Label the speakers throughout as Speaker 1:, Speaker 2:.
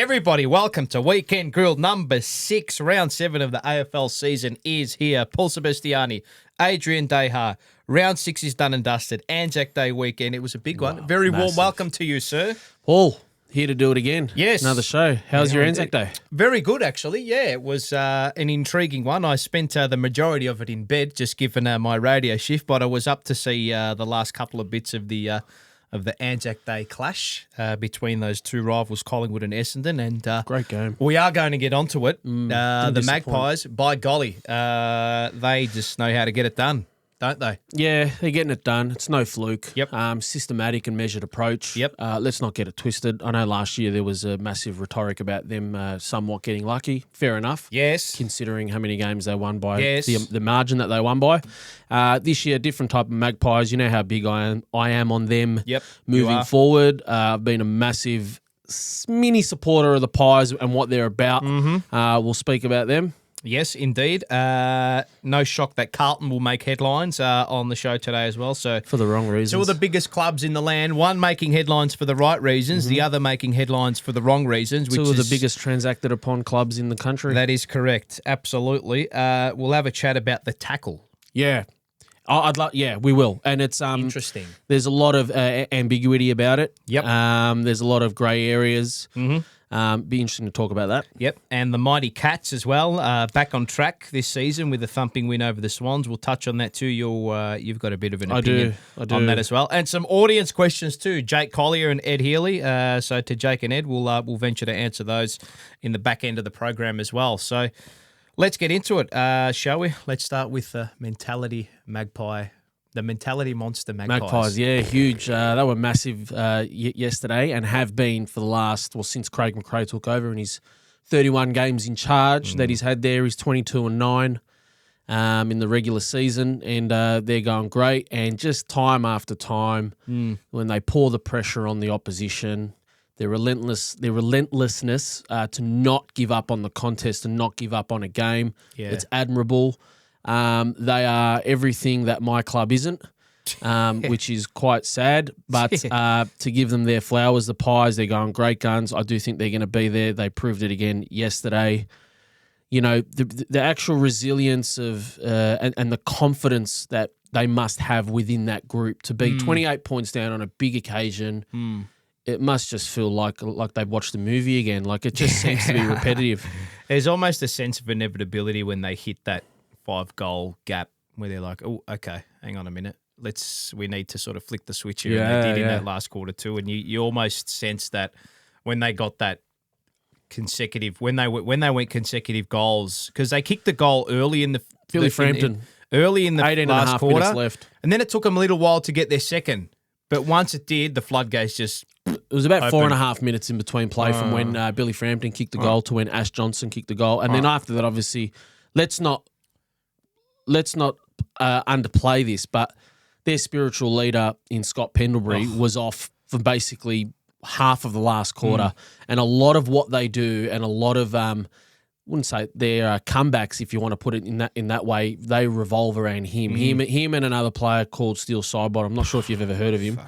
Speaker 1: Everybody, welcome to Weekend Griil number 6. Round 7 of the AFL season is here. Paul Sebastiani, Adrian Deha. Round 6 is done and dusted. Anzac Day weekend. It was a big one. Very warm welcome to you, sir.
Speaker 2: Paul, here to do it again.
Speaker 1: Yes.
Speaker 2: Another show. How's your Anzac Day?
Speaker 1: Very good, actually. Yeah, it was an intriguing one. I spent the majority of it in bed, just given my radio shift, but I was up to see the last couple of bits of the Anzac Day clash between those two rivals, Collingwood and Essendon. And
Speaker 2: great game.
Speaker 1: We are going to get onto it. The
Speaker 2: disappoint.
Speaker 1: Magpies, by golly, they just know how to get it done, don't they?
Speaker 2: Yeah, they're getting it done. It's no fluke.
Speaker 1: Yep.
Speaker 2: Systematic and measured approach.
Speaker 1: Yep.
Speaker 2: Let's not get it twisted. I know last year there was a massive rhetoric about them somewhat getting lucky. Fair enough.
Speaker 1: Yes.
Speaker 2: Considering how many games they won by,
Speaker 1: Yes.
Speaker 2: the margin that they won by. This year, different type of Magpies. You know how big I am on them.
Speaker 1: Yep.
Speaker 2: Moving forward. I've been a massive mini supporter of the Pies and what they're about. We'll speak about them.
Speaker 1: Yes, indeed. No shock that Carlton will make headlines on the show today as well. So
Speaker 2: For the wrong reasons.
Speaker 1: two of the biggest clubs in the land, one making headlines for the right reasons, the other making headlines for the wrong reasons.
Speaker 2: Two of the biggest transacted upon clubs in the country.
Speaker 1: That is correct. Absolutely. We'll have a chat about the tackle.
Speaker 2: Yeah. Yeah, we will. And it's
Speaker 1: Interesting.
Speaker 2: There's a lot of ambiguity about it.
Speaker 1: Yep.
Speaker 2: There's a lot of grey areas. Be interesting to talk about that.
Speaker 1: Yep, and the Mighty Cats as well, back on track this season with a thumping win over the Swans. We'll touch on that too. You've got a bit of an opinion
Speaker 2: I do.
Speaker 1: on that as well, and some audience questions too. Jake Collier and Ed Healy. So to Jake and Ed, we'll venture to answer those in the back end of the program as well. So let's get into it, shall we? Let's start with the mentality magpie. The mentality monster Magpies.
Speaker 2: Yeah, huge. They were massive yesterday and have been for the last, since Craig McRae took over in his 31 games in charge that he's had there. He's 22-9 in the regular season, and they're going great. And just time after time, when they pour the pressure on the opposition, their relentlessness to not give up on the contest and not give up on a game, it's admirable. They are everything that my club isn't, which is quite sad. But to give them their flowers, the Pies, they're going great guns. I do think they're going to be there. They proved it again yesterday. You know, the actual resilience of and the confidence that they must have within that group to be 28 points down on a big occasion. It must just feel like they've watched the movie again. Like it just seems to be repetitive.
Speaker 1: There's almost a sense of inevitability when they hit that 5-goal gap where they're like, oh, okay, hang on a minute. We need to sort of flick the switch here. And they did in that last quarter too. And you almost sense that when they got that consecutive, when they went consecutive goals, because they kicked the goal early in the
Speaker 2: Billy Frampton.
Speaker 1: Early in the
Speaker 2: 18
Speaker 1: last
Speaker 2: and a half
Speaker 1: quarter.
Speaker 2: minutes left.
Speaker 1: And then it took them a little while to get their second. But once it did, the floodgates just
Speaker 2: It was about 4.5 minutes in between play from when Billy Frampton kicked the goal to when Ash Johnson kicked the goal. And then after that, obviously, let's not underplay this, but their spiritual leader in Scott Pendlebury was off for basically half of the last quarter. And a lot of what they do and a lot of, wouldn't say their comebacks, if you want to put it in that way, they revolve around him. Him and another player called Steel Sidebottom. I'm not sure if you've ever heard of him,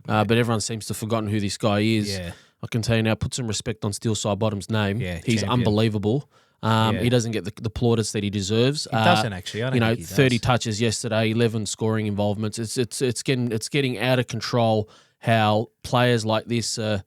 Speaker 2: but everyone seems to have forgotten who this guy is.
Speaker 1: Yeah.
Speaker 2: I can tell you now, put some respect on Steel Sidebottom's name.
Speaker 1: Yeah,
Speaker 2: he's
Speaker 1: champion.
Speaker 2: Unbelievable. He doesn't get the plaudits that he deserves.
Speaker 1: He doesn't actually. I don't think he does.
Speaker 2: 30 touches yesterday, 11 scoring involvements. It's getting out of control how players like this are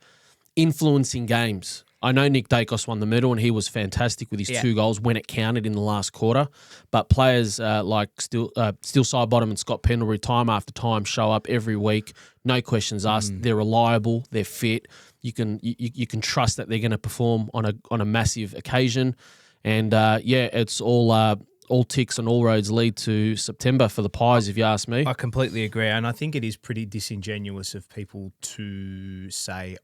Speaker 2: influencing games. I know Nick Dacos won the medal and he was fantastic with his 2 goals when it counted in the last quarter. But players like Steel Sidebottom and Scott Pendlebury, time after time, show up every week. No questions asked. They're reliable. They're fit. You can trust that they're going to perform on a massive occasion. And, it's all ticks and all roads lead to September for the Pies, if you ask me.
Speaker 1: I completely agree. And I think it is pretty disingenuous of people to say,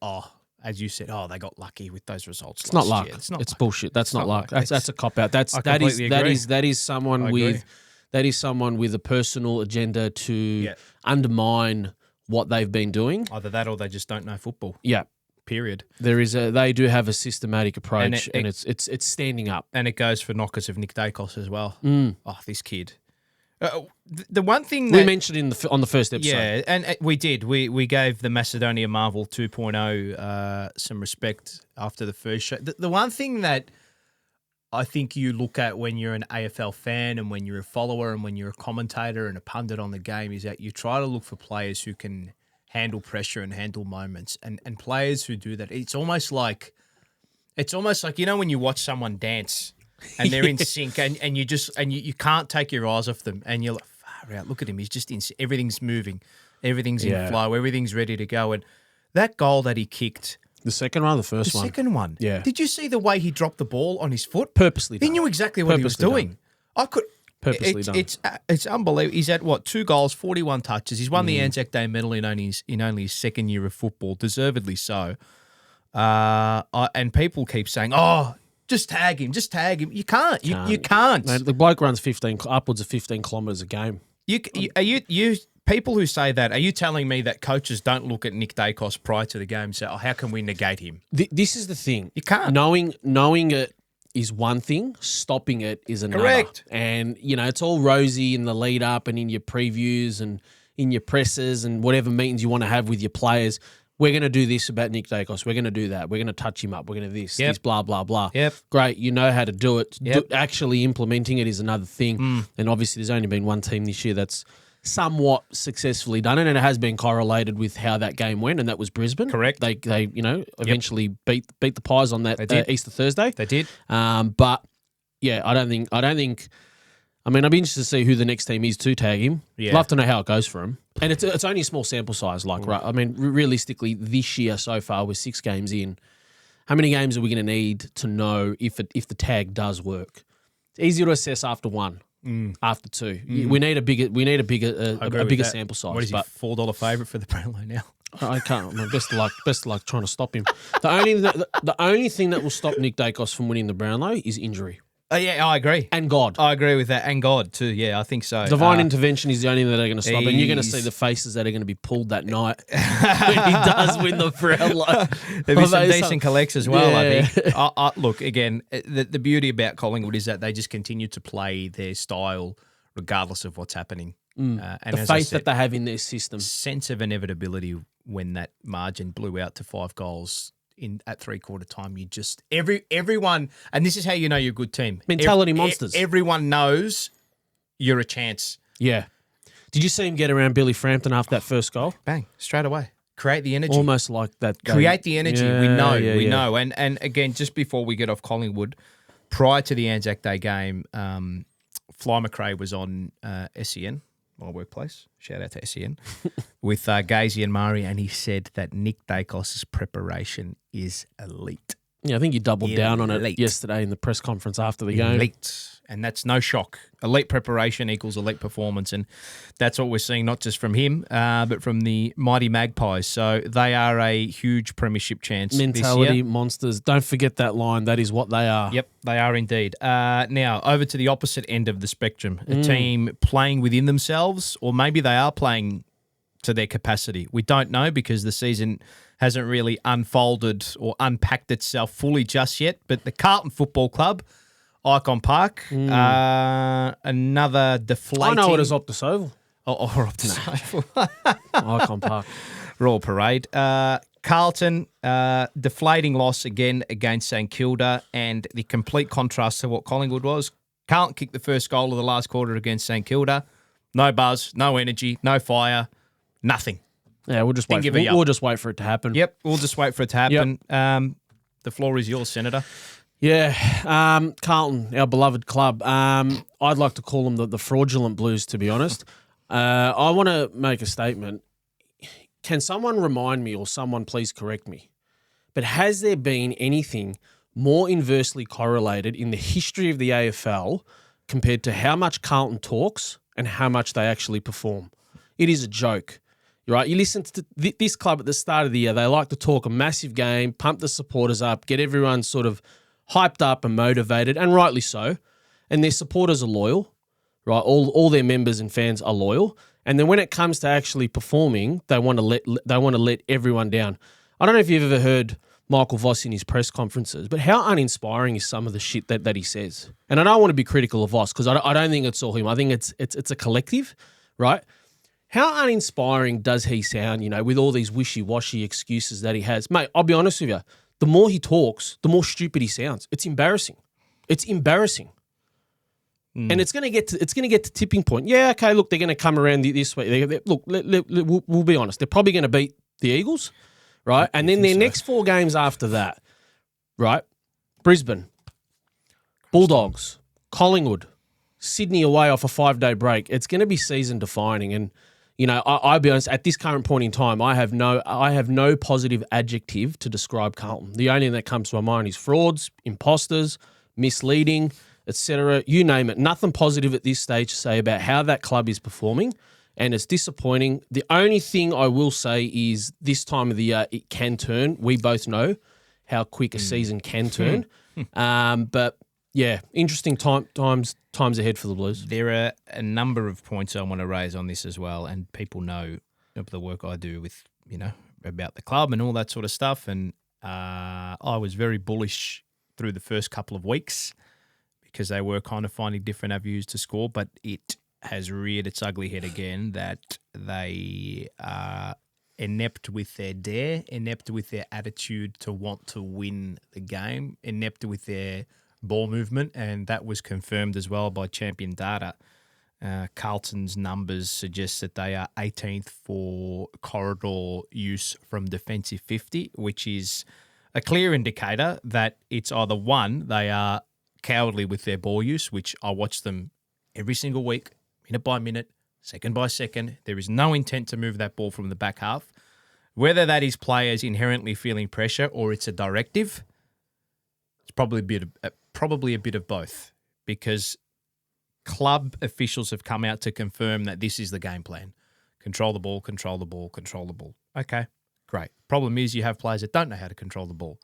Speaker 1: as you said, they got lucky with those results.
Speaker 2: It's not luck.
Speaker 1: It's not luck.
Speaker 2: Bullshit. That's not luck. That's a cop-out. That is someone with a personal agenda to undermine what they've been doing.
Speaker 1: Either that or they just don't know football.
Speaker 2: Yeah.
Speaker 1: Period.
Speaker 2: They do have a systematic approach, and it's standing up.
Speaker 1: And it goes for knockers of Nick Dacos as well. This kid. The one thing
Speaker 2: we mentioned on the first episode.
Speaker 1: Yeah, and we did. We gave the Macedonia Marvel 2.0 some respect after the first show. The one thing that I think you look at when you're an AFL fan and when you're a follower and when you're a commentator and a pundit on the game is that you try to look for players who can handle pressure and handle moments and players who do that. It's almost like, when you watch someone dance and they're in sync and you can't take your eyes off them and you're like, far out, look at him. He's just in, everything's moving, everything's in flow, everything's ready to go. And that goal that he kicked,
Speaker 2: the second one or the first one?
Speaker 1: The second one.
Speaker 2: Yeah.
Speaker 1: Did you see the way he dropped the ball on his foot?
Speaker 2: Purposely done.
Speaker 1: He knew exactly what he was doing.
Speaker 2: Purposely done.
Speaker 1: It's unbelievable. He's at 2 goals, 41 touches. He's won the Anzac Day medal in only his second year of football, deservedly so. And people keep saying, "Oh, just tag him, just tag him." You can't. You can't.
Speaker 2: Mate, the bloke runs upwards of 15 kilometres a game.
Speaker 1: You people who say that, are you telling me that coaches don't look at Nick Dacos prior to the game and say, "Oh, how can we negate him?"
Speaker 2: This is the thing.
Speaker 1: You can't.
Speaker 2: Knowing it is one thing, stopping it is another.
Speaker 1: Correct.
Speaker 2: And, it's all rosy in the lead up and in your previews and in your presses and whatever meetings you want to have with your players. We're going to do this about Nick Dacos. We're going to do that. We're going to touch him up. We're going to this, blah, blah, blah.
Speaker 1: Yep.
Speaker 2: Great. You know how to do it.
Speaker 1: Yep.
Speaker 2: Actually implementing it is another thing. And obviously there's only been one team this year that's somewhat successfully done it, and it has been correlated with how that game went, and that was Brisbane.
Speaker 1: Correct.
Speaker 2: They eventually beat the Pies on that Easter Thursday.
Speaker 1: They did.
Speaker 2: But yeah, I don't think. I mean, I'd be interested to see who the next team is to tag him. Yeah. Love to know how it goes for him. And it's only a small sample size. Right? I mean, realistically, this year so far, we're 6 games in. How many games are we going to need to know if the tag does work? It's easier to assess after 1. After 2, we need a bigger sample size.
Speaker 1: What is he, $4 favourite for the Brownlow now?
Speaker 2: I can't. I'm best of luck trying to stop him. The only thing that will stop Nick Dacos from winning the Brownlow is injury.
Speaker 1: Yeah, I agree.
Speaker 2: And God.
Speaker 1: I agree with that. And God, too. Yeah, I think so.
Speaker 2: Divine intervention is the only thing that are going to stop. And you're going to see the faces that are going to be pulled that night when he does win the Brownlow.
Speaker 1: There'll be some decent collects as well, I think. Look, again, the beauty about Collingwood is that they just continue to play their style regardless of what's happening. And
Speaker 2: the faith that they have in their system.
Speaker 1: Sense of inevitability when that margin blew out to 5 goals at 3/4 time. You just everyone, and this is how you know you're a good team.
Speaker 2: Mentality monsters.
Speaker 1: Everyone knows you're a chance.
Speaker 2: Yeah. Did you see him get around Billy Frampton after that first goal?
Speaker 1: Bang, straight away. Create the energy.
Speaker 2: Almost like that.
Speaker 1: Create the energy. Yeah, we know. And again, just before we get off Collingwood, prior to the Anzac Day game, Fly McRae was on SEN, my workplace. Shout out to SEN, with Gazy and Murray, and he said that Nick Dacos' preparation is elite.
Speaker 2: Yeah, I think you doubled down on it yesterday in the press conference after the game.
Speaker 1: Elite. And that's no shock. Elite preparation equals elite performance. And that's what we're seeing, not just from him, but from the mighty Magpies. So they are a huge premiership chance.
Speaker 2: Mentality monsters. Don't forget that line. That is what they are.
Speaker 1: Yep, they are indeed. Now, over to the opposite end of the spectrum. A team playing within themselves, or maybe they are playing to their capacity. We don't know because the season hasn't really unfolded or unpacked itself fully just yet. But the Carlton Football Club, Icon Park, another deflating...
Speaker 2: I know it as Optus Oval.
Speaker 1: Or Optus Oval.
Speaker 2: Icon Park.
Speaker 1: Royal Parade. Carlton, deflating loss again against St Kilda, and the complete contrast to what Collingwood was. Carlton kicked the first goal of the last quarter against St Kilda. No buzz, no energy, no fire, nothing.
Speaker 2: Yeah, we'll just wait. We'll just wait for it to happen.
Speaker 1: Yep, we'll just wait for it to happen. Yep. The floor is yours, Senator.
Speaker 2: Yeah, Carlton, our beloved club. I'd like to call them the fraudulent Blues, to be honest. I want to make a statement. Can someone remind me, or someone please correct me, but has there been anything more inversely correlated in the history of the AFL compared to how much Carlton talks and how much they actually perform? It is a joke. Right, you listen to this club at the start of the year, they like to talk a massive game, pump the supporters up, get everyone sort of hyped up and motivated, and rightly so. And their supporters are loyal, right? All their members and fans are loyal. And then when it comes to actually performing, they want to let everyone down. I don't know if you've ever heard Michael Voss in his press conferences, but how uninspiring is some of the shit that he says? And I don't want to be critical of Voss because I don't think it's all him. I think it's a collective, right? How uninspiring does he sound, with all these wishy-washy excuses that he has? Mate, I'll be honest with you. The more he talks, the more stupid he sounds. It's embarrassing. It's embarrassing. And it's going to get to tipping point. Yeah, okay, look, they're going to come around this way. Look, we'll be honest. They're probably going to beat the Eagles, right? And then their next 4 games after that, right? Brisbane, Bulldogs, Collingwood, Sydney away off a 5-day break. It's going to be season defining. And, I'll be honest, at this current point in time, I have no positive adjective to describe Carlton. The only thing that comes to my mind is frauds, imposters, misleading, etc. You name it. Nothing positive at this stage to say about how that club is performing, and it's disappointing. The only thing I will say is this time of the year it can turn. We both know how quick a season can turn. But yeah, interesting times ahead for the Blues.
Speaker 1: There are a number of points I want to raise on this as well, and people know of the work I do with, about the club and all that sort of stuff. And I was very bullish through the first couple of weeks because they were kind of finding different avenues to score, but it has reared its ugly head again that they are inept with their dare, inept with their attitude to want to win the game, inept with their ball movement, and that was confirmed as well by Champion Data. Carlton's numbers suggest that they are 18th for corridor use from defensive 50, which is a clear indicator that it's either one, they are cowardly with their ball use, which I watch them every single week, minute by minute, second by second. There is no intent to move that ball from the back half. Whether that is players inherently feeling pressure or it's a directive, it's probably a bit of both, because club officials have come out to confirm that this is the game plan. Control the ball, control the ball, control the ball. Okay, great. Problem is you have players that don't know how to control the ball.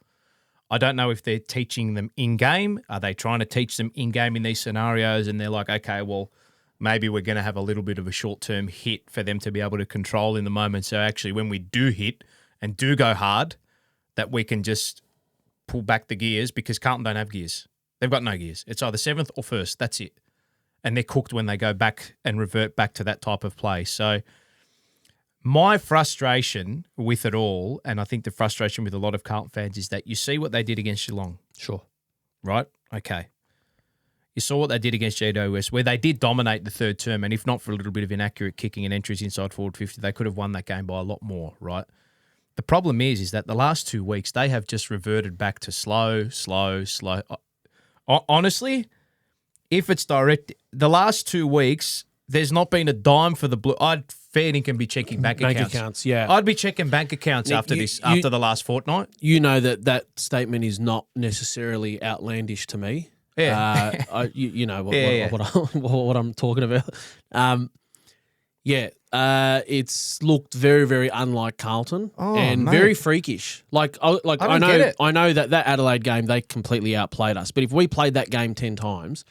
Speaker 1: I don't know if they're teaching them in-game. Are they trying to teach them in-game in these scenarios? And they're like, okay, well, maybe we're going to have a little bit of a short-term hit for them to be able to control in the moment. So actually when we do hit and do go hard, that we can just pull back the gears, because Carlton don't have gears. They've got no gears. It's either 7th or 1st. That's it. And they're cooked when they go back and revert back to that type of play. So my frustration with it all, and I think the frustration with a lot of Carlton fans, is that you see what they did against Geelong.
Speaker 2: Sure.
Speaker 1: Right? Okay. You saw what they did against GWS, where they did dominate the third term, and if not for a little bit of inaccurate kicking and entries inside forward 50, they could have won that game by a lot more, right? The problem is that the last 2 weeks, they have just reverted back to slow. Honestly, if it's direct, the last 2 weeks, there's not been a dime for the Blue. I'd fair dinkum be checking bank accounts.
Speaker 2: Yeah.
Speaker 1: I'd be checking bank accounts after the last fortnight.
Speaker 2: You know that statement is not necessarily outlandish to me.
Speaker 1: Yeah.
Speaker 2: You know what I'm talking about. It's looked very, very unlike Carlton and very freakish. I know that Adelaide game, they completely outplayed us. But if we played that game 10 times,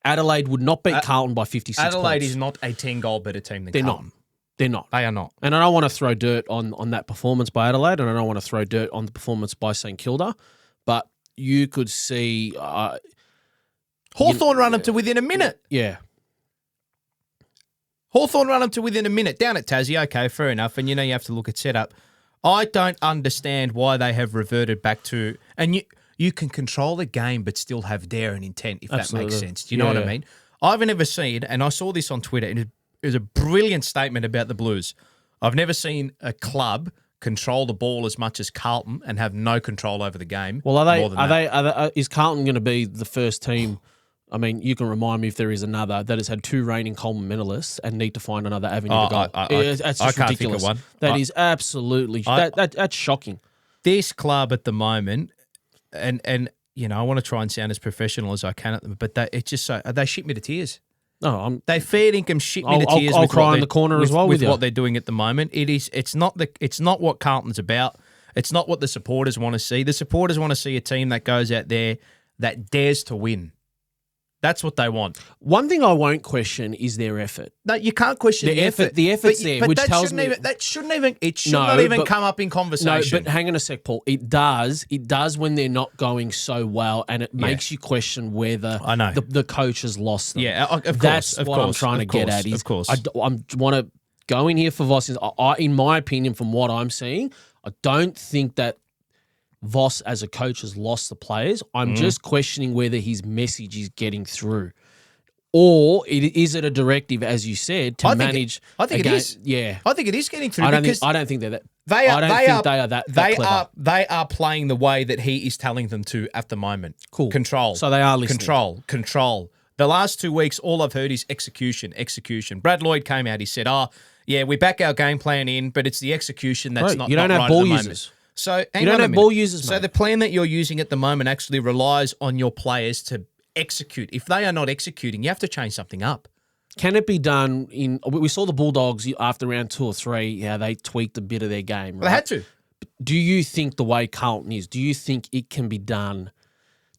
Speaker 2: Adelaide would not beat Carlton by 56
Speaker 1: Adelaide
Speaker 2: points.
Speaker 1: is not a 10-goal better team than Carlton.
Speaker 2: They're not.
Speaker 1: They are not.
Speaker 2: And I don't want to throw dirt on that performance by Adelaide, and I don't want to throw dirt on the performance by St Kilda, but you could see
Speaker 1: Hawthorn run them to within a minute.
Speaker 2: Yeah.
Speaker 1: Hawthorn run them to within a minute. Down at Tassie, okay, fair enough. And you have to look at setup. I don't understand why they have reverted back to... And you can control the game but still have dare and intent, if Absolutely. That makes sense. Do you know what I mean? I've never seen, and I saw this on Twitter, and it was a brilliant statement about the Blues. I've never seen a club control the ball as much as Carlton and have no control over the game.
Speaker 2: Well, is Carlton going to be the first team... I mean, you can remind me if there is another that has had 2 reigning Coleman medalists and need to find another avenue to go. That's just ridiculous. Think of one. That is absolutely that's shocking. This
Speaker 1: club at the moment, and I want to try and sound as professional as I can at them, but it's just so they shit me to tears.
Speaker 2: No,
Speaker 1: they fair dinkum shit me to tears.
Speaker 2: I'll cry in the corner as well with
Speaker 1: what they're doing at the moment. It's not what Carlton's about. It's not what the supporters want to see. The supporters want to see a team that goes out there that dares to win. That's what they want.
Speaker 2: One thing I won't question is their effort.
Speaker 1: No, you can't question the effort.
Speaker 2: The effort's there,
Speaker 1: but
Speaker 2: which
Speaker 1: that
Speaker 2: tells
Speaker 1: shouldn't
Speaker 2: me
Speaker 1: that shouldn't even it should not even come up in conversation.
Speaker 2: No, but hang on a sec, Paul. It does when they're not going so well, and it makes you question whether the coach has lost them.
Speaker 1: Yeah, of course.
Speaker 2: That's
Speaker 1: of
Speaker 2: what
Speaker 1: course,
Speaker 2: I'm trying to get at.
Speaker 1: Of course,
Speaker 2: I want to go in here for Voss. In my opinion, from what I'm seeing, I don't think that Voss as a coach has lost the players. I'm just questioning whether his message is getting through. Or is it a directive, as you said, to manage?
Speaker 1: I think it is.
Speaker 2: Yeah,
Speaker 1: I think it is getting through.
Speaker 2: I don't think they're that.
Speaker 1: They are
Speaker 2: that clever.
Speaker 1: They are playing the way that he is telling them to at the moment.
Speaker 2: Cool.
Speaker 1: Control.
Speaker 2: So they are listening.
Speaker 1: Control. The last 2 weeks, all I've heard is execution. Brad Lloyd came out. He said, we back our game plan in, but it's the execution that's not.
Speaker 2: You don't have
Speaker 1: right
Speaker 2: ball
Speaker 1: at the
Speaker 2: users.
Speaker 1: Moment. So
Speaker 2: you don't have ball users.
Speaker 1: So the plan that you're using at the moment actually relies on your players to execute. If they are not executing, you have to change something up.
Speaker 2: Can it be done we saw the Bulldogs after round 2 or 3, they tweaked a bit of their game, right?
Speaker 1: They had to.
Speaker 2: Do you think the way Carlton is, do you think it can be done?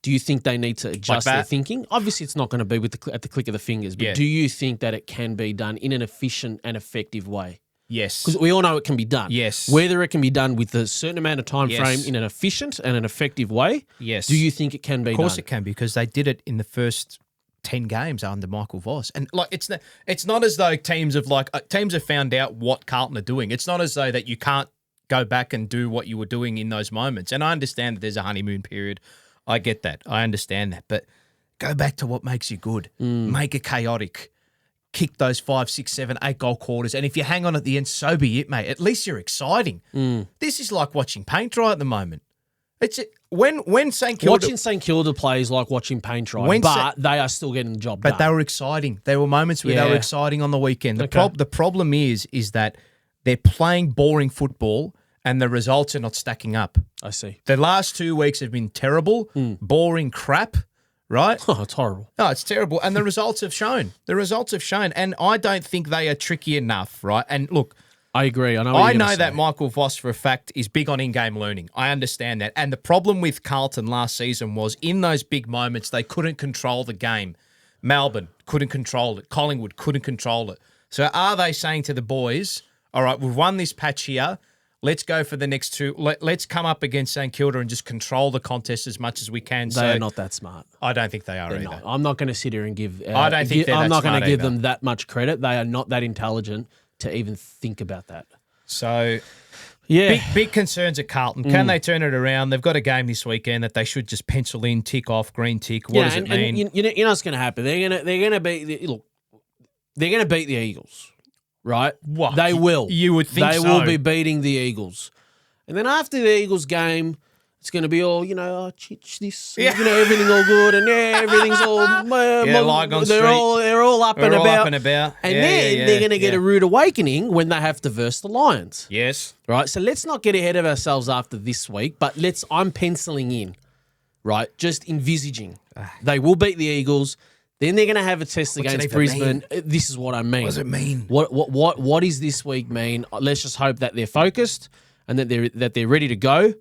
Speaker 2: Do you think they need to adjust their thinking? Obviously, it's not going to be at the click of the fingers, but do you think that it can be done in an efficient and effective way?
Speaker 1: Yes.
Speaker 2: Because we all know it can be done.
Speaker 1: Yes.
Speaker 2: Whether it can be done with a certain amount of time frame in an efficient and an effective way,
Speaker 1: yes.
Speaker 2: Do you think it can be done?
Speaker 1: Of course it can, because they did it in the first 10 games under Michael Voss. And it's not as though teams have found out what Carlton are doing. It's not as though that you can't go back and do what you were doing in those moments. And I understand that there's a honeymoon period. I get that. I understand that. But go back to what makes you good. Make it chaotic. Kick those 5, 6, 7, 8 goal quarters. And if you hang on at the end, so be it, mate. At least you're exciting. This is like watching paint dry at the moment. It's when St Kilda...
Speaker 2: Watching St Kilda play is like watching paint dry, but they are still getting the job done.
Speaker 1: But they were exciting. There were moments where they were exciting on the weekend. The problem is that they're playing boring football and the results are not stacking up.
Speaker 2: I see.
Speaker 1: The last 2 weeks have been terrible, boring crap, right?
Speaker 2: Oh, it's horrible.
Speaker 1: No, it's terrible. And the results have shown. And I don't think they are tricky enough, right? And look...
Speaker 2: I agree.
Speaker 1: I know that Michael Voss, for a fact, is big on in-game learning. I understand that. And the problem with Carlton last season was in those big moments, they couldn't control the game. Melbourne couldn't control it. Collingwood couldn't control it. So are they saying to the boys, all right, we've won this patch here. Let's go for the next 2. Let's come up against St Kilda and just control the contest as much as we can.
Speaker 2: They are not that smart.
Speaker 1: I don't think they are either.
Speaker 2: Not. I'm not going to sit here and give...
Speaker 1: I don't think
Speaker 2: I'm not going to give
Speaker 1: either.
Speaker 2: them that much credit. They are not that intelligent to even think about that.
Speaker 1: So,
Speaker 2: yeah,
Speaker 1: big concerns at Carlton. Can they turn it around? They've got a game this weekend that they should just pencil in, tick off, green tick. What does it mean?
Speaker 2: And you know what's going to happen? They're going to beat the Eagles, right?
Speaker 1: What?
Speaker 2: They will.
Speaker 1: You would think
Speaker 2: they will be beating the Eagles, and then after the Eagles game, it's going to be all, chitch this, everything all good, and everything's all, they're all up and about. And then they're going to get a rude awakening when they have to verse the Lions.
Speaker 1: Yes.
Speaker 2: Right? So let's not get ahead of ourselves after this week, but I'm penciling in, right? Just envisaging. They will beat the Eagles. Then they're going to have a test against Brisbane. This is what I mean.
Speaker 1: What does it mean?
Speaker 2: What does this week mean? Let's just hope that they're focused and that they're ready to go.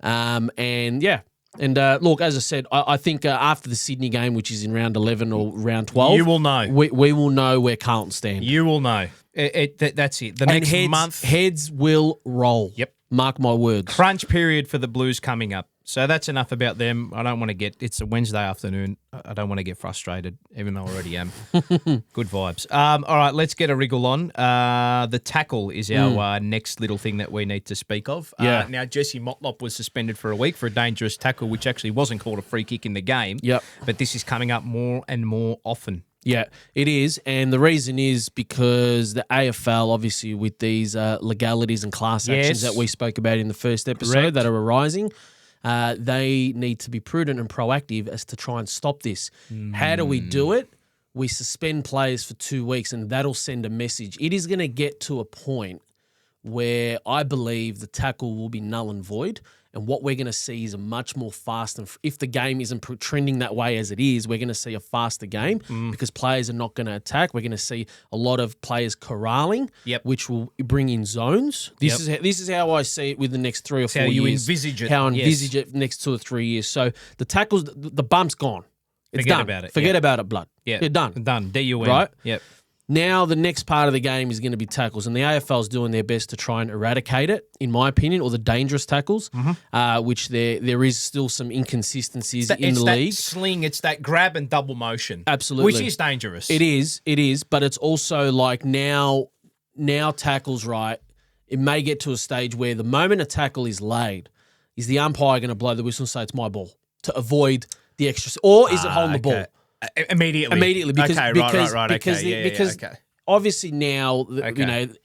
Speaker 2: Look, as I said, I think after the Sydney game, which is in round 11 or round 12,
Speaker 1: you will know.
Speaker 2: We will know where Carlton stand.
Speaker 1: You will know. That's it. The next month,
Speaker 2: heads will roll.
Speaker 1: Yep.
Speaker 2: Mark my words.
Speaker 1: Crunch period for the Blues coming up. So that's enough about them. I don't want to it's a Wednesday afternoon. I don't want to get frustrated, even though I already am. Good vibes. All right, let's get a wriggle on. The tackle is our next little thing that we need to speak of. Now, Jesse Motlop was suspended for a week for a dangerous tackle, which actually wasn't called a free kick in the game.
Speaker 2: Yep.
Speaker 1: But this is coming up more and more often.
Speaker 2: Yeah, it is. And the reason is because the AFL, obviously, with these legalities and class actions that we spoke about in the first episode that are arising, they need to be prudent and proactive as to try and stop this. How do we do it? We suspend players for 2 weeks, and that'll send a message. It is going to get to a point where I believe the tackle will be null and void. And what we're going to see is a much more fast, and if the game isn't trending that way as it is, we're going to see a faster game because players are not going to attack. We're going to see a lot of players corralling, which will bring in zones. This is how I see it with the next 3 or 4 years.
Speaker 1: How you envisage it.
Speaker 2: How I envisage it next 2 or 3 years. So the tackles, the bump's gone. It's
Speaker 1: Forget
Speaker 2: done.
Speaker 1: about it.
Speaker 2: Forget about it, blood.
Speaker 1: Yeah.
Speaker 2: You're done.
Speaker 1: Done. D-U-N.
Speaker 2: Right?
Speaker 1: Yep.
Speaker 2: Now the next part of the game is going to be tackles, and the AFL is doing their best to try and eradicate it, in my opinion, or the dangerous tackles, which there is still some inconsistencies in the league.
Speaker 1: It's that sling, it's that grab and double motion.
Speaker 2: Absolutely.
Speaker 1: Which is dangerous.
Speaker 2: It is, but it's also like now tackles, right, it may get to a stage where the moment a tackle is laid, is the umpire going to blow the whistle and say it's my ball to avoid the extra, or is it holding the ball?
Speaker 1: Immediately,
Speaker 2: because
Speaker 1: okay.
Speaker 2: because obviously now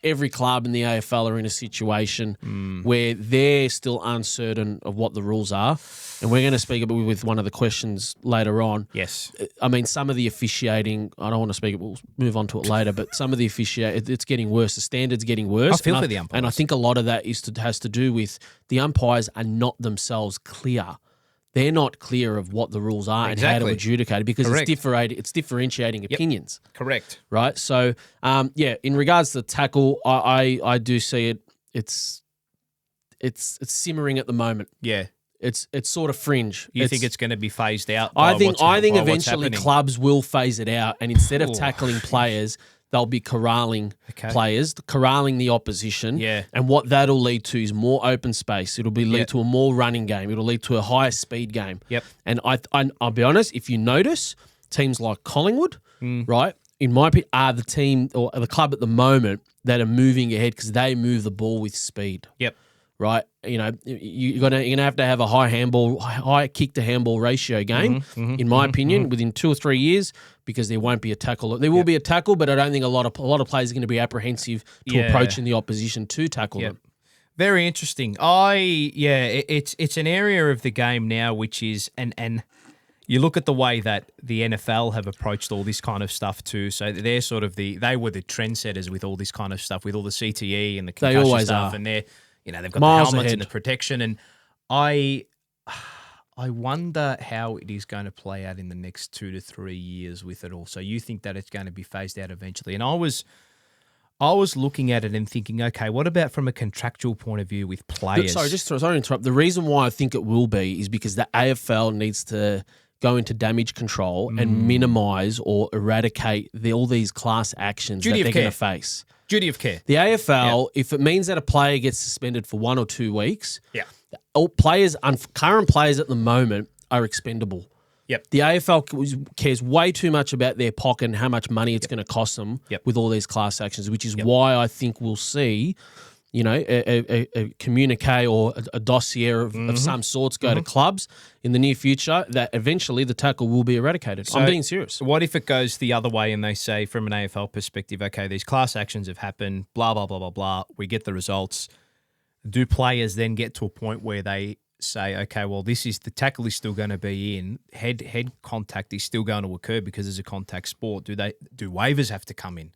Speaker 2: every club in the AFL are in a situation where they're still uncertain of what the rules are, and we're going to speak about with one of the questions later on.
Speaker 1: Yes,
Speaker 2: I mean some of the officiating. I don't want to speak. We'll move on to it later, but some of the officiating, it's getting worse. The standard's getting worse.
Speaker 1: I feel for the umpires,
Speaker 2: and I think a lot of that has to do with the umpires are not themselves clear. They're not clear of what the rules are and how to adjudicate it because it's differentiating opinions.
Speaker 1: Correct.
Speaker 2: Right? So, in regards to the tackle, I do see it. It's simmering at the moment.
Speaker 1: Yeah.
Speaker 2: It's sort of fringe.
Speaker 1: You think it's going to be phased out?
Speaker 2: I think eventually clubs will phase it out, and instead of tackling players, they'll be corralling players, corralling the opposition.
Speaker 1: Yeah.
Speaker 2: And what that'll lead to is more open space. It'll lead to a more running game. It'll lead to a higher speed game.
Speaker 1: Yep.
Speaker 2: And I'll be honest, if you notice, teams like Collingwood, right, in my opinion, are the team or the club at the moment that are moving ahead because they move the ball with speed.
Speaker 1: Yep.
Speaker 2: Right, you're gonna have to have a high kick to handball ratio game, in my opinion, within 2 or 3 years, because there won't be a tackle. There will be a tackle, but I don't think a lot of players are going to be apprehensive to approaching the opposition to tackle them.
Speaker 1: Very interesting. It's an area of the game now which is and you look at the way that the NFL have approached all this kind of stuff too. So they're sort of they were the trendsetters with all this kind of stuff, with all the CTE and the concussion stuff, and they've got
Speaker 2: miles
Speaker 1: the helmets
Speaker 2: ahead.
Speaker 1: and the protection, and I wonder how it is going to play out in the next 2 to 3 years with it all. So you think that it's going to be phased out eventually? And I was looking at it and thinking, okay, what about from a contractual point of view with players?
Speaker 2: Sorry to interrupt. The reason why I think it will be is because the AFL needs to go into damage control and minimise or eradicate all these class actions that they're going to face.
Speaker 1: Duty of care.
Speaker 2: The AFL, if it means that a player gets suspended for 1 or 2 weeks, all current players at the moment are expendable.
Speaker 1: Yep.
Speaker 2: The AFL cares way too much about their pocket and how much money it's going to cost them with all these class actions, which is why I think we'll see, a communique or a dossier of some sorts go to clubs in the near future that eventually the tackle will be eradicated. So I'm being serious.
Speaker 1: What if it goes the other way and they say from an AFL perspective, okay, these class actions have happened, blah, blah, blah, blah, blah, we get the results. Do players then get to a point where they say, okay, well, the tackle is still going to be in, head contact is still going to occur because it's a contact sport. Do waivers have to come in?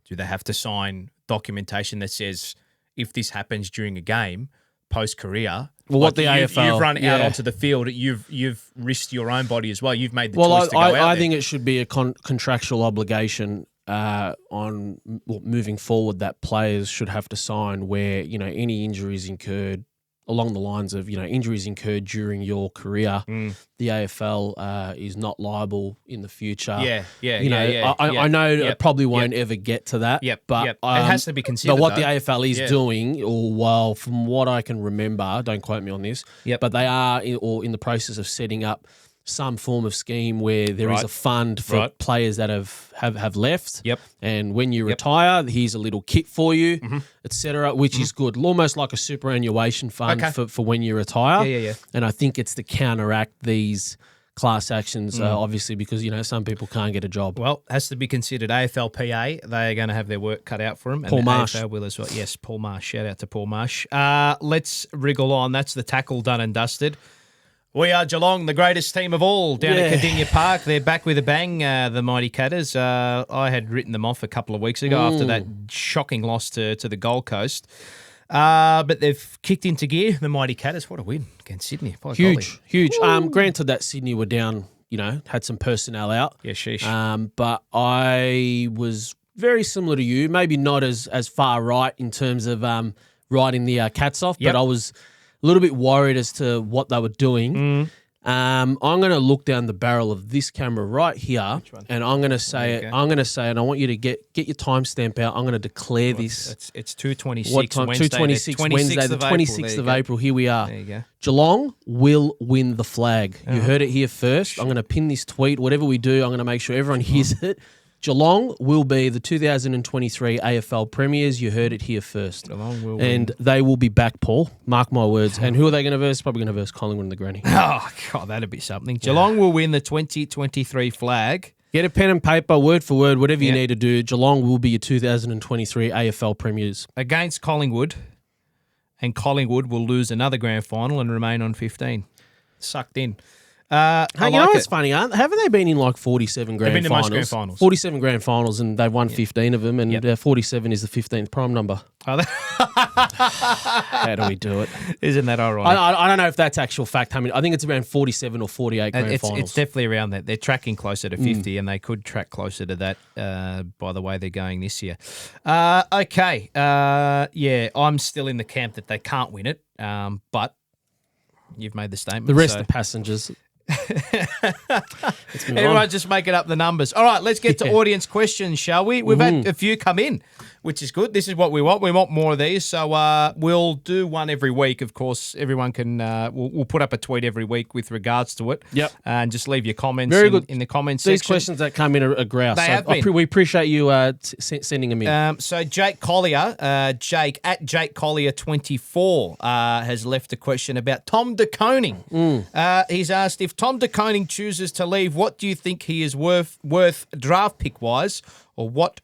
Speaker 1: Do they have to sign documentation that says if this happens during a game, post-career,
Speaker 2: what the AFL...
Speaker 1: You've run out onto the field, you've risked your own body as well. You've made the choice to go out there.
Speaker 2: I think it should be a contractual obligation on moving forward that players should have to sign where, any injuries incurred along the lines of, injuries incurred during your career, the AFL is not liable in the future. I know it probably won't ever get to that. But
Speaker 1: it has to be considered.
Speaker 2: But what the AFL is doing, from what I can remember, don't quote me on this, but they are in the process of setting up some form of scheme where there is a fund for players that have left. And when you retire, here's a little kit for you, etc., which is good. Almost like a superannuation fund for when you retire. And I think it's to counteract these class actions, obviously, because, some people can't get a job.
Speaker 1: Well, has to be considered. AFLPA, they are going to have their work cut out for them.
Speaker 2: Paul
Speaker 1: and
Speaker 2: Marsh.
Speaker 1: AFL will as well. Yes, Paul Marsh. Shout out to Paul Marsh. Let's wriggle on. That's the tackle done and dusted. We are Geelong, the greatest team of all, down at Cardinia Park. They're back with a bang, the Mighty Catters. I had written them off a couple of weeks ago after that shocking loss to the Gold Coast. But they've kicked into gear, the Mighty Catters. What a win against Sydney.
Speaker 2: Huge. Granted that Sydney were down, had some personnel out.
Speaker 1: Yeah, sheesh.
Speaker 2: But I was very similar to you, maybe not as far right in terms of writing the Cats off, but I was a little bit worried as to what they were doing. I'm going to look down the barrel of this camera right here, and I'm going to say it. I'm going to say, and I want you to get your timestamp out. I'm going to declare this.
Speaker 1: It's 2:26.
Speaker 2: What time? 2:26 Wednesday, the 26th of April. Here we are.
Speaker 1: There you go.
Speaker 2: Geelong will win the flag. You heard it here first. I'm going to pin this tweet. Whatever we do, I'm going to make sure everyone hears it. Geelong will be the 2023 AFL Premiers. You heard it here first.
Speaker 1: Geelong will
Speaker 2: and
Speaker 1: win.
Speaker 2: they will be back, Paul. Mark my words. And who are they going to verse? Probably going to verse Collingwood and the Granny.
Speaker 1: Oh, God, that'd be something. Geelong will win the 2023 flag.
Speaker 2: Get a pen and paper, word for word, whatever you need to do. Geelong will be your 2023 AFL Premiers.
Speaker 1: Against Collingwood, and Collingwood will lose another grand final and remain on 15. Sucked in.
Speaker 2: Hey, you know what's funny, haven't they been in like 47 grand finals? They've been in most grand finals. 47 grand finals, and they've won 15 of them, and 47 is the 15th prime number.
Speaker 1: Oh,
Speaker 2: how do we do it?
Speaker 1: Isn't that ironic?
Speaker 2: I don't know if that's actual fact. I mean, I think it's around 47 or 48 grand finals.
Speaker 1: It's definitely around that. They're tracking closer to 50, and they could track closer to that by the way they're going this year. Okay. I'm still in the camp that they can't win it, but you've made the statement.
Speaker 2: The rest of the passengers...
Speaker 1: Everyone just making up the numbers. All right, let's get to audience questions, shall we? We've had a few come in, which is good. This is what we want. We want more of these. So we'll do one every week. Of course, everyone can. We'll put up a tweet every week with regards to it.
Speaker 2: Yep.
Speaker 1: And just leave your comments.
Speaker 2: Very good.
Speaker 1: In the comments
Speaker 2: These
Speaker 1: section.
Speaker 2: questions that come in are grouse.
Speaker 1: They have been.
Speaker 2: We appreciate you sending them in.
Speaker 1: So Jake Collier, Jake Collier 24 has left a question about Tom De Koning. He's asked, if Tom De Koning chooses to leave, what do you think he is worth draft pick wise, or what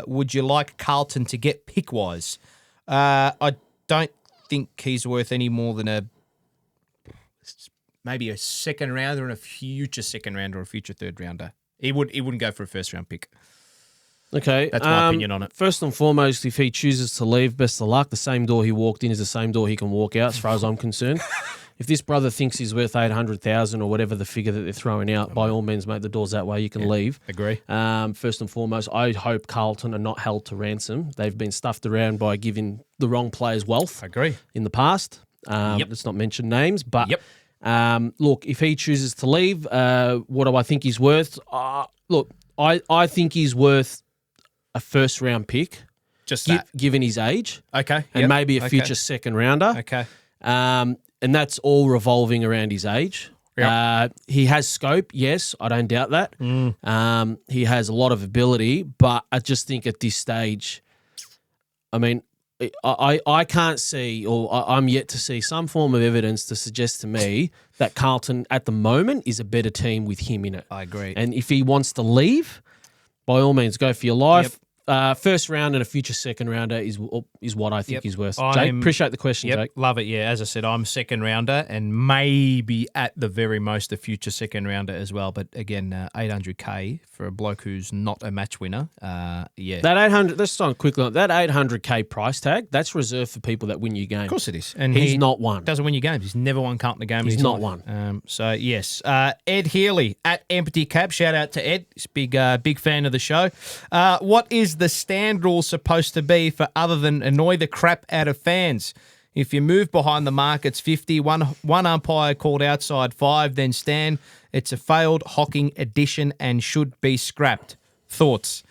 Speaker 1: would you like Carlton to get pick wise? I don't think he's worth any more than maybe a second rounder and a future second rounder or a future third rounder. He wouldn't go for a first round pick.
Speaker 2: Okay.
Speaker 1: That's my opinion on it.
Speaker 2: First and foremost, if he chooses to leave, best of luck. The same door he walked in is the same door he can walk out, as far as I'm concerned. If this brother thinks he's worth 800,000 or whatever the figure that they're throwing out, by all means, mate, the door's that way. You can leave.
Speaker 1: Agree.
Speaker 2: First and foremost, I hope Carlton are not held to ransom. They've been stuffed around by giving the wrong players wealth.
Speaker 1: Agree.
Speaker 2: In the past. Let's not mention names, but look, if he chooses to leave, what do I think he's worth? Look, I think he's worth a first round pick.
Speaker 1: Just that.
Speaker 2: Given his age.
Speaker 1: Okay.
Speaker 2: And maybe a future second rounder.
Speaker 1: Okay.
Speaker 2: And that's all revolving around his age. Yep. He has scope, yes, I don't doubt that. He has a lot of ability, but I just think at this stage, I mean, I can't see, or I'm yet to see some form of evidence to suggest to me that Carlton at the moment is a better team with him in it.
Speaker 1: I agree.
Speaker 2: And if he wants to leave, by all means, go for your life. Yep. First round and a future second rounder is what I think he's worth. Jake, appreciate the question, Jake.
Speaker 1: Love it, yeah. As I said, I'm second rounder and maybe at the very most a future second rounder as well. But again, 800K for a bloke who's not a match winner, That 800, let's start quickly on that 800K price tag, that's reserved for people that win you games. Of course it is. And
Speaker 2: he's not one.
Speaker 1: Doesn't win you games. He's never won Carlton a game.
Speaker 2: He's not one.
Speaker 1: So, yes. Ed Healy at Empty Cap. Shout out to Ed. He's a big fan of the show. What is the stand rule supposed to be for other than annoy the crap out of fans? If you move behind the mark, it's 50. One umpire called outside 5, then stand. It's a failed Hocking addition and should be scrapped. Thoughts?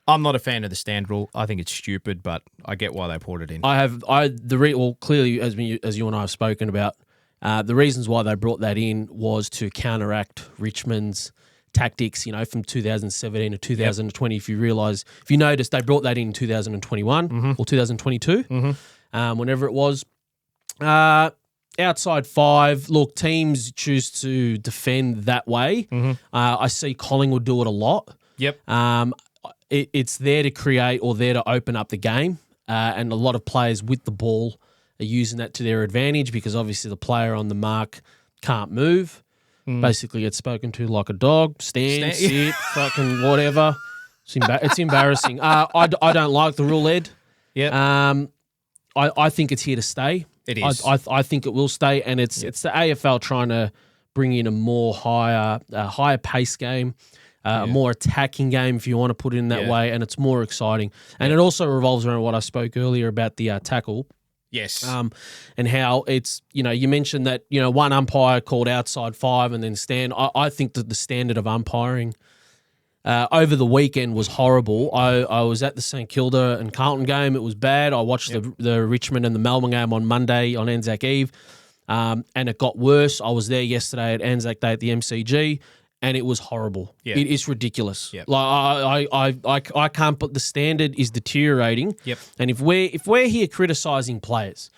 Speaker 1: I'm not a fan of the stand rule. I think it's stupid, but I get why they poured it in.
Speaker 2: Clearly, as you and I have spoken about, the reasons why they brought that in was to counteract Richmond's tactics, from 2017 to 2020. If you notice, they brought that in 2021 or 2022, whenever it was. Outside 5, look, teams choose to defend that way. I see Collingwood do it a lot.
Speaker 1: Yep.
Speaker 2: It's there to create or there to open up the game, and a lot of players with the ball are using that to their advantage because obviously the player on the mark can't move. Basically gets spoken to like a dog, stand, sit, fucking whatever. It's embarrassing. I don't like the rule, Ed.
Speaker 1: Yeah.
Speaker 2: I think it's here to stay.
Speaker 1: It is.
Speaker 2: I think it will stay, and it's the AFL trying to bring in a more higher pace game, a more attacking game, if you want to put it in that way, and it's more exciting. And it also revolves around what I spoke earlier about the tackle.
Speaker 1: Yes.
Speaker 2: And how it's, you mentioned that, one umpire called outside 5 and then I think that the standard of umpiring over the weekend was horrible. I was at the St Kilda and Carlton game. It was bad. I watched the Richmond and the Melbourne game on Monday on Anzac Eve, and it got worse. I was there yesterday at Anzac Day at the MCG, and it was horrible.
Speaker 1: Yeah.
Speaker 2: It is ridiculous.
Speaker 1: Yep.
Speaker 2: Like I can't. But the standard is deteriorating.
Speaker 1: Yep.
Speaker 2: And if we're here criticising players.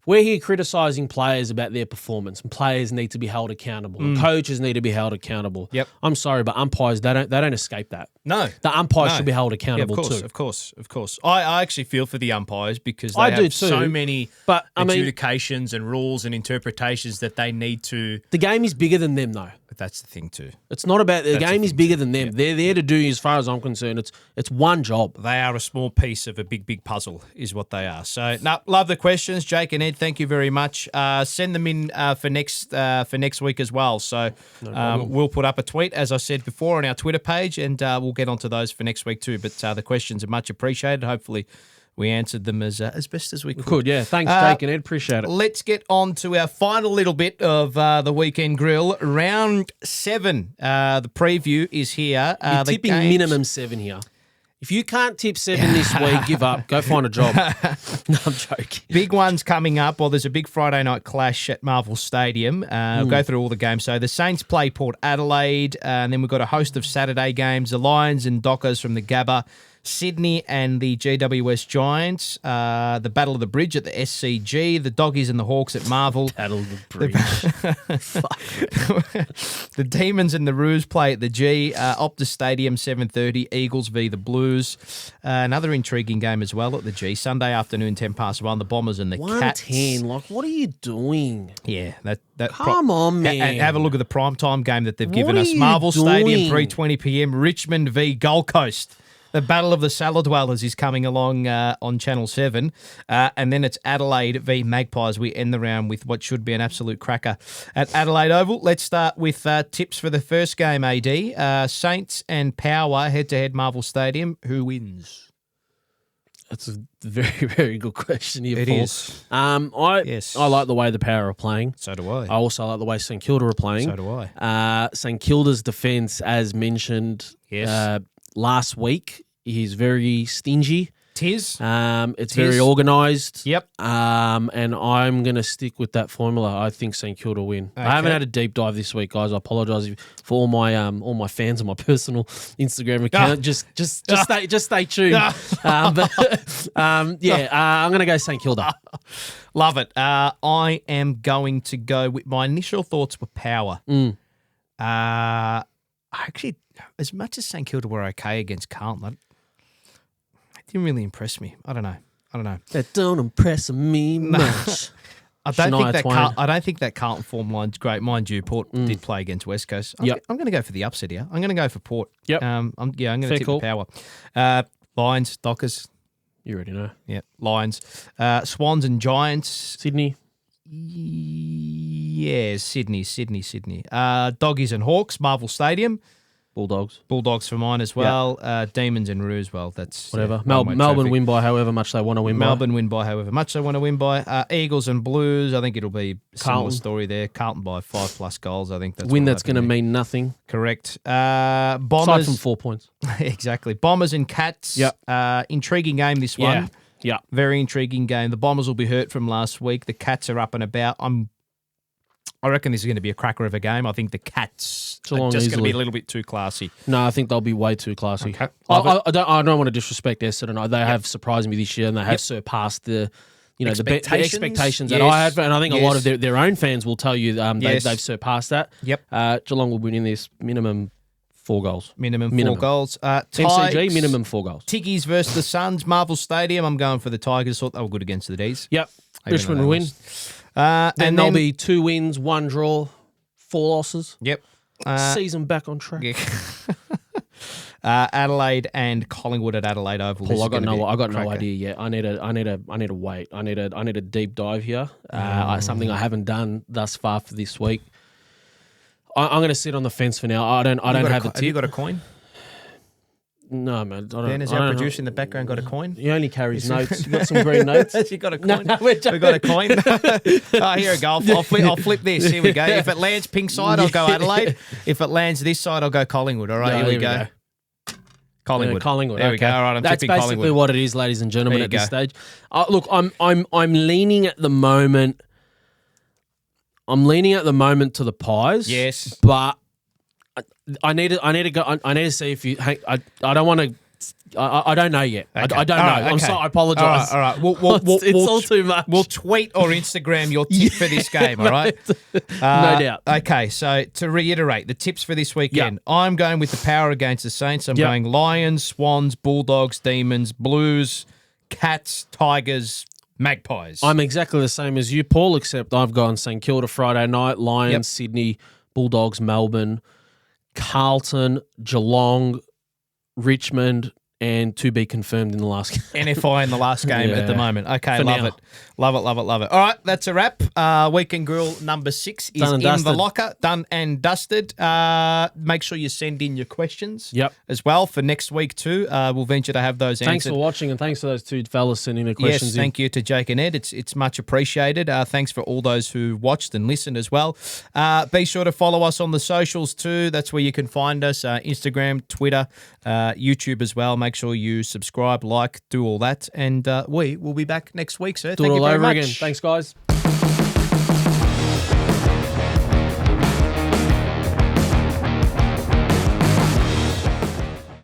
Speaker 2: We're here criticising players about their performance, and players need to be held accountable, and coaches need to be held accountable.
Speaker 1: Yep.
Speaker 2: I'm sorry, but umpires they don't escape that.
Speaker 1: No,
Speaker 2: the umpires should be held accountable
Speaker 1: too. Of course. I actually feel for the umpires because they
Speaker 2: I
Speaker 1: have
Speaker 2: do too,
Speaker 1: so many
Speaker 2: but
Speaker 1: adjudications and rules and interpretations that they need to.
Speaker 2: The game is bigger than them, though.
Speaker 1: But that's the thing too.
Speaker 2: It's not about the game is bigger than them. Yeah. They're there to do, as far as I'm concerned. It's one job.
Speaker 1: They are a small piece of a big puzzle, is what they are. So, love the questions, Jake and Ed. Thank you very much. Send them in for next week as well. So we'll put up a tweet, as I said before, on our Twitter page, and we'll get onto those for next week too. But the questions are much appreciated. Hopefully, we answered them as best as we could.
Speaker 2: Yeah. Thanks, Jake and Ed. Appreciate it.
Speaker 1: Let's get on to our final little bit of the weekend grill. Round 7. The preview is here.
Speaker 2: You're tipping minimum 7 here. If you can't tip 7 this week, give up. Go find a job. No, I'm joking.
Speaker 1: Big ones coming up. Well, there's a big Friday night clash at Marvel Stadium. We'll go through all the games. So the Saints play Port Adelaide, and then we've got a host of Saturday games. The Lions and Dockers from the Gabba. Sydney and the GWS Giants, the Battle of the Bridge at the SCG, the Doggies and the Hawks at Marvel.
Speaker 2: Battle of the Bridge.
Speaker 1: The Demons and the Roos play at the G, Optus Stadium, 7:30, Eagles v the Blues. Another intriguing game as well at the G, Sunday afternoon, 1:10, the Bombers and the Cats.
Speaker 2: 1:10, like, what are you doing?
Speaker 1: Yeah, that
Speaker 2: Come on, man.
Speaker 1: And have a look at the primetime game that they've given us. Marvel Stadium, 3:20 p.m, Richmond v Gold Coast. The Battle of the Cellar Dwellers is coming along on Channel 7. And then it's Adelaide v Magpies. We end the round with what should be an absolute cracker at Adelaide Oval. Let's start with tips for the first game, AD. Saints and Power, head-to-head Marvel Stadium. Who wins?
Speaker 2: That's a very, very good question here,
Speaker 1: It
Speaker 2: Paul.
Speaker 1: is.
Speaker 2: I like the way the Power are playing.
Speaker 1: So do I.
Speaker 2: I also like the way St Kilda are playing.
Speaker 1: So do I.
Speaker 2: St Kilda's defence, as mentioned last week, is very stingy.
Speaker 1: Tis.
Speaker 2: It's very organised.
Speaker 1: Yep.
Speaker 2: And I'm going to stick with that formula. I think St Kilda win. Okay. I haven't had a deep dive this week, guys. I apologise for all my fans on my personal Instagram account. Just stay tuned. I'm going to go St Kilda.
Speaker 1: Love it. I am going to go with my initial thoughts were Power. Actually, as much as St Kilda were okay against Carlton, it didn't really impress me. I don't know.
Speaker 2: That don't impress me much.
Speaker 1: I don't think that Carlton form line's great. Mind you, Port did play against West Coast. I'm going to go for the upset here. I'm going to go for Port.
Speaker 2: Yep.
Speaker 1: I'm going to tip the Power. Lions, Dockers.
Speaker 2: You already know.
Speaker 1: Yeah. Lions. Swans and Giants.
Speaker 2: Sydney.
Speaker 1: Yeah, Sydney. Doggies and Hawks, Marvel Stadium. Bulldogs for mine as well. Demons and Roos, well, that's...
Speaker 2: Whatever. Melbourne win by however much they want to win by.
Speaker 1: Melbourne win by however much they want to win by. Eagles and Blues, I think it'll be a similar story there. Carlton by 5+ goals, I think that's...
Speaker 2: Win that's going to mean nothing.
Speaker 1: Correct.
Speaker 2: Bombers... Aside from 4 points.
Speaker 1: Exactly. Bombers and Cats.
Speaker 2: Yep.
Speaker 1: Intriguing game, this one.
Speaker 2: Yeah.
Speaker 1: Very intriguing game. The Bombers will be hurt from last week. The Cats are up and about. I reckon this is going to be a cracker of a game. I think the Cats are just going to be a little bit too classy.
Speaker 2: No, I think they'll be way too classy.
Speaker 1: Okay.
Speaker 2: I don't want to disrespect Essendon. They have surprised me this year, and they have surpassed the expectations that I had, and I think a lot of their own fans will tell you they've surpassed that.
Speaker 1: Yep.
Speaker 2: Geelong will win in this minimum 4 goals.
Speaker 1: Minimum 4 goals.
Speaker 2: MCG, minimum 4 goals.
Speaker 1: Tiggies versus the Suns, Marvel Stadium. I'm going for the Tigers. Thought they were good against the Ds.
Speaker 2: Yep. Richmond will win. Then there'll be 2 wins, 1 draw, 4 losses.
Speaker 1: Yep.
Speaker 2: Season back on track.
Speaker 1: Yeah. Adelaide and Collingwood at Adelaide Oval.
Speaker 2: Paul, I got no idea yet. I need to wait. I need a deep dive here. Something I haven't done thus far for this week. I'm going to sit on the fence for now. I don't have a tip.
Speaker 1: Have you got a coin?
Speaker 2: No, man. I don't,
Speaker 1: Ben, is
Speaker 2: I
Speaker 1: our
Speaker 2: don't
Speaker 1: producer in the background got a coin?
Speaker 2: He only carries notes. You got some green notes?
Speaker 1: Has he got a coin?
Speaker 2: No,
Speaker 1: we got a coin. Oh, here we go. I'll flip this. Here we go. If it lands pink side, I'll go Adelaide. If it lands this side, I'll go Collingwood. All right, here we go. Collingwood.
Speaker 2: Collingwood.
Speaker 1: There we go. All right, I'm
Speaker 2: That's
Speaker 1: tipping
Speaker 2: basically
Speaker 1: Collingwood.
Speaker 2: what it is, ladies and gentlemen.
Speaker 1: There
Speaker 2: At
Speaker 1: you
Speaker 2: this
Speaker 1: go.
Speaker 2: stage, look, I'm leaning at the moment. I'm leaning at the moment to the Pies.
Speaker 1: Yes.
Speaker 2: but I need to go. I need to see if you. I don't want to. I don't know yet.
Speaker 1: Okay.
Speaker 2: I don't know.
Speaker 1: All right,
Speaker 2: I'm
Speaker 1: okay.
Speaker 2: sorry. I apologise.
Speaker 1: All right.
Speaker 2: It's all too much.
Speaker 1: We'll tweet or Instagram your tip for this game, all right?
Speaker 2: No doubt.
Speaker 1: Okay, so to reiterate, the tips for this weekend, I'm going with the power against the Saints. I'm going Lions, Swans, Bulldogs, Demons, Blues, Cats, Tigers, Magpies.
Speaker 2: I'm exactly the same as you, Paul, except I've gone St Kilda Friday night, Lions, Sydney, Bulldogs, Melbourne, Carlton, Geelong, Richmond, and to be confirmed in the last game.
Speaker 1: NFI in the last game at the moment. Okay,
Speaker 2: For
Speaker 1: love
Speaker 2: now.
Speaker 1: it. Love it. All right, that's a wrap. Weekend Grill number 6 is
Speaker 2: Done and
Speaker 1: in the
Speaker 2: dusted.
Speaker 1: locker. Done and dusted. Make sure you send in your questions as well for next week too. We'll venture to have those
Speaker 2: Thanks
Speaker 1: answered.
Speaker 2: for watching, and thanks to those two fellas sending the
Speaker 1: Yes,
Speaker 2: questions in.
Speaker 1: thank you to Jake and Ed. It's much appreciated. Thanks for all those who watched and listened as well. Be sure to follow us on the socials too. That's where you can find us, Instagram, Twitter, YouTube as well. Make sure you subscribe, like, do all that. And we will be back next week, sir.
Speaker 2: Do
Speaker 1: Thank
Speaker 2: it
Speaker 1: you
Speaker 2: all
Speaker 1: very
Speaker 2: over
Speaker 1: much.
Speaker 2: again. Thanks, guys.